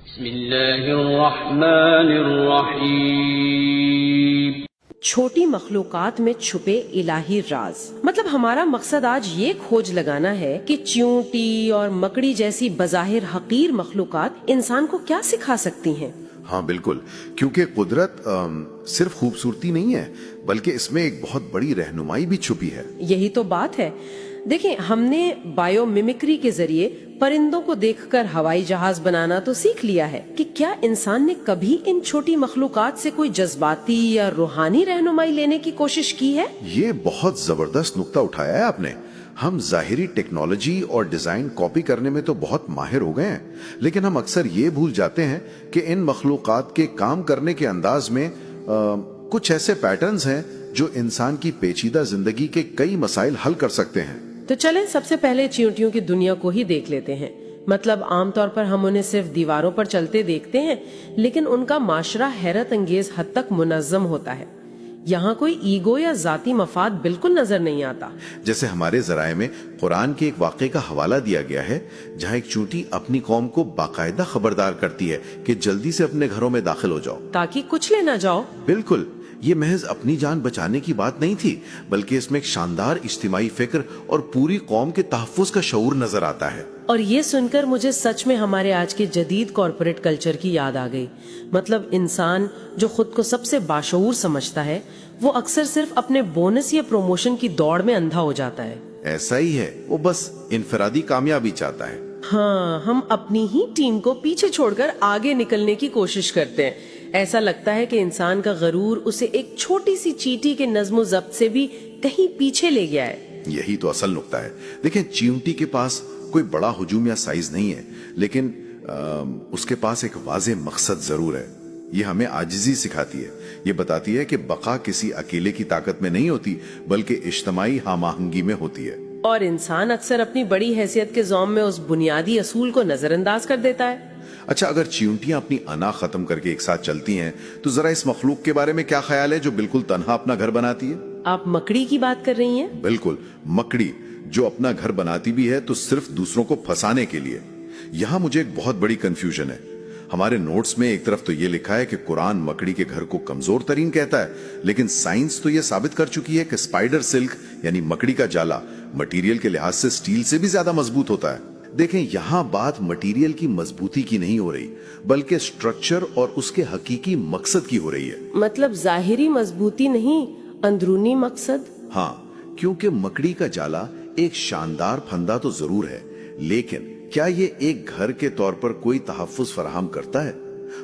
بسم اللہ الرحمن الرحیم۔ چھوٹی مخلوقات میں چھپے الہی راز، مطلب ہمارا مقصد آج یہ کھوج لگانا ہے کہ چیونٹی اور مکڑی جیسی بظاہر حقیر مخلوقات انسان کو کیا سکھا سکتی ہیں۔ ہاں بالکل، کیونکہ قدرت صرف خوبصورتی نہیں ہے بلکہ اس میں ایک بہت بڑی رہنمائی بھی چھپی ہے۔ یہی تو بات ہے۔ دیکھیں، ہم نے بائیو میمکری کے ذریعے پرندوں کو دیکھ کر ہوائی جہاز بنانا تو سیکھ لیا ہے، کہ کیا انسان نے کبھی ان چھوٹی مخلوقات سے کوئی جذباتی یا روحانی رہنمائی لینے کی کوشش کی ہے؟ یہ بہت زبردست نقطہ اٹھایا ہے آپ نے۔ ہم ظاہری ٹیکنالوجی اور ڈیزائن کاپی کرنے میں تو بہت ماہر ہو گئے ہیں، لیکن ہم اکثر یہ بھول جاتے ہیں کہ ان مخلوقات کے کام کرنے کے انداز میں کچھ ایسے پیٹرنز ہیں جو انسان کی پیچیدہ زندگی کے کئی مسائل حل کر سکتے ہیں۔ تو چلیں سب سے پہلے چیونٹیوں کی دنیا کو ہی دیکھ لیتے ہیں۔ مطلب عام طور پر ہم انہیں صرف دیواروں پر چلتے دیکھتے ہیں، لیکن ان کا معاشرہ حیرت انگیز حد تک منظم ہوتا ہے۔ یہاں کوئی ایگو یا ذاتی مفاد بالکل نظر نہیں آتا۔ جیسے ہمارے ذرائع میں قرآن کے ایک واقعے کا حوالہ دیا گیا ہے جہاں ایک چونٹی اپنی قوم کو باقاعدہ خبردار کرتی ہے کہ جلدی سے اپنے گھروں میں داخل ہو جاؤ تاکہ کچھ لے نہ جاؤ۔ بالکل، یہ محض اپنی جان بچانے کی بات نہیں تھی، بلکہ اس میں ایک شاندار اجتماعی فکر اور پوری قوم کے تحفظ کا شعور نظر آتا ہے۔ اور یہ سن کر مجھے سچ میں ہمارے آج کے جدید کارپوریٹ کلچر کی یاد آ گئی۔ مطلب انسان جو خود کو سب سے باشعور سمجھتا ہے، وہ اکثر صرف اپنے بونس یا پروموشن کی دوڑ میں اندھا ہو جاتا ہے۔ ایسا ہی ہے، وہ بس انفرادی کامیابی چاہتا ہے۔ ہاں، ہم اپنی ہی ٹیم کو پیچھے چھوڑ کر آگے نکلنے کی کوشش کرتے ہیں۔ ایسا لگتا ہے کہ انسان کا غرور اسے ایک چھوٹی سی چیٹی کے نظم و ضبط سے بھی کہیں پیچھے لے گیا ہے۔ یہی تو اصل نقطہ ہے۔ دیکھیں، چیونٹی کے پاس کوئی بڑا ہجوم یا سائز نہیں ہے، لیکن اس کے پاس ایک واضح مقصد ضرور ہے۔ یہ ہمیں عاجزی سکھاتی ہے، یہ بتاتی ہے کہ بقا کسی اکیلے کی طاقت میں نہیں ہوتی بلکہ اجتماعی ہم آہنگی میں ہوتی ہے۔ اور انسان اکثر اپنی بڑی حیثیت کے زوم میں اس بنیادی اصول کو نظر انداز کر دیتا ہے۔ اچھا، اگر چیونٹیاں اپنی انا ختم کر کے ایک ساتھ چلتی ہیں تو ذرا اس مخلوق کے بارے میں کیا خیال ہے جو بالکل تنہا اپنا گھر بناتی ہے؟ آپ مکڑی کی بات کر رہی ہیں؟ بالکل، مکڑی جو اپنا گھر بناتی بھی ہے تو صرف دوسروں کو پھنسانے کے لیے۔ یہاں مجھے ایک بہت بڑی کنفیوژن ہے۔ ہمارے نوٹس میں ایک طرف تو یہ لکھا ہے کہ قرآن مکڑی کے گھر کو کمزور ترین کہتا ہے، لیکن سائنس تو یہ ثابت کر چکی ہے کہ اسپائڈر سلک یعنی مکڑی کا جالا مٹیریل کے لحاظ سے سٹیل سے بھی زیادہ مضبوط ہوتا ہے۔ دیکھیں، یہاں بات مٹیریل کی مضبوطی کی نہیں ہو رہی بلکہ سٹرکچر اور اس کے حقیقی مقصد کی ہو رہی ہے۔ مطلب ظاہری مضبوطی نہیں، اندرونی مقصد۔ ہاں، کیونکہ مکڑی کا جالا ایک شاندار پھندا تو ضرور ہے، لیکن کیا یہ ایک گھر کے طور پر کوئی تحفظ فراہم کرتا ہے؟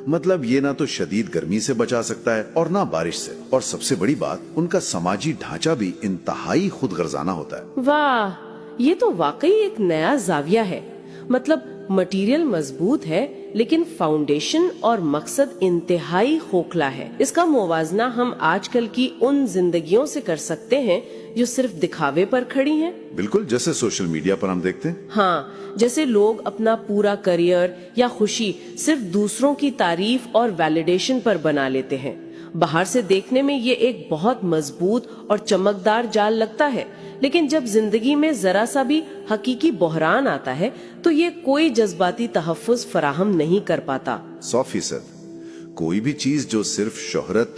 مطلب یہ نہ تو شدید گرمی سے بچا سکتا ہے اور نہ بارش سے، اور سب سے بڑی بات ان کا سماجی ڈھانچہ بھی انتہائی خود غرضانہ ہوتا ہے۔ واہ، یہ تو واقعی ایک نیا زاویہ ہے۔ مطلب مٹیریل مضبوط ہے لیکن فاؤنڈیشن اور مقصد انتہائی کھوکھلا ہے۔ اس کا موازنہ ہم آج کل کی ان زندگیوں سے کر سکتے ہیں جو صرف دکھاوے پر کھڑی ہیں۔ بالکل، جیسے سوشل میڈیا پر ہم دیکھتے ہیں۔ ہاں، جیسے لوگ اپنا پورا کریئر یا خوشی صرف دوسروں کی تعریف اور ویلیڈیشن پر بنا لیتے ہیں۔ باہر سے دیکھنے میں یہ ایک بہت مضبوط اور چمکدار جال لگتا ہے، لیکن جب زندگی میں ذرا سا بھی حقیقی بحران آتا ہے تو یہ کوئی جذباتی تحفظ فراہم نہیں کر پاتا۔ 100%۔ کوئی بھی چیز جو صرف شہرت،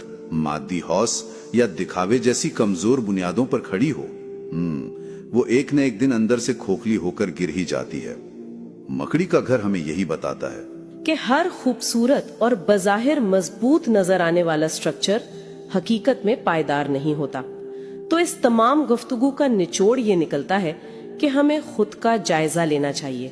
مادی حوص یا دکھاوے جیسی کمزور بنیادوں پر کھڑی ہو، وہ ایک نہ ایک دن اندر سے کھوکھلی ہو کر گر ہی جاتی ہے۔ مکڑی کا گھر ہمیں یہی بتاتا ہے کہ ہر خوبصورت اور بظاہر مضبوط نظر آنے والا سٹرکچر حقیقت میں پائیدار نہیں ہوتا۔ تو اس تمام گفتگو کا نچوڑ یہ نکلتا ہے کہ ہمیں خود کا جائزہ لینا چاہیے۔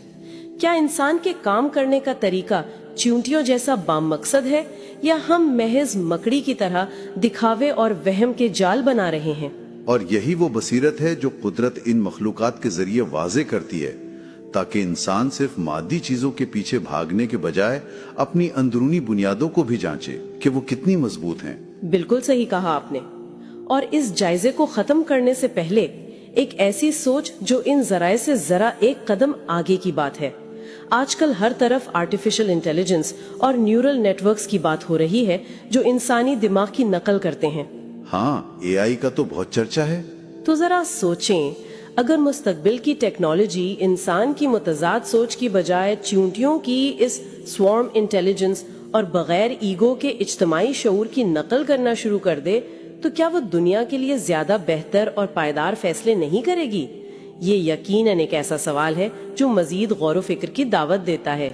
کیا انسان کے کام کرنے کا طریقہ چیونٹیوں جیسا بام مقصد ہے، یا ہم محض مکڑی کی طرح دکھاوے اور وہم کے جال بنا رہے ہیں؟ اور یہی وہ بصیرت ہے جو قدرت ان مخلوقات کے ذریعے واضح کرتی ہے، تاکہ انسان صرف مادی چیزوں کے پیچھے بھاگنے کے بجائے اپنی اندرونی بنیادوں کو بھی جانچے کہ وہ کتنی مضبوط ہیں۔ بالکل صحیح کہا آپ نے۔ اور اس جائزے کو ختم کرنے سے پہلے ایک ایسی سوچ جو ان ذرائع سے ذرا ایک قدم آگے کی بات ہے۔ آج کل ہر طرف آرٹیفیشل انٹیلیجنس اور نیورل نیٹ ورکس کی بات ہو رہی ہے جو انسانی دماغ کی نقل کرتے ہیں۔ ہاں، اے آئی کا تو بہت چرچا ہے۔ تو ذرا سوچیں، اگر مستقبل کی ٹیکنالوجی انسان کی متضاد سوچ کی بجائے چیونٹیوں کی اس سوارم انٹیلیجنس اور بغیر ایگو کے اجتماعی شعور کی نقل کرنا شروع کر دے تو کیا وہ دنیا کے لیے زیادہ بہتر اور پائیدار فیصلے نہیں کرے گی؟ یہ یقیناً ایک ایسا سوال ہے جو مزید غور و فکر کی دعوت دیتا ہے۔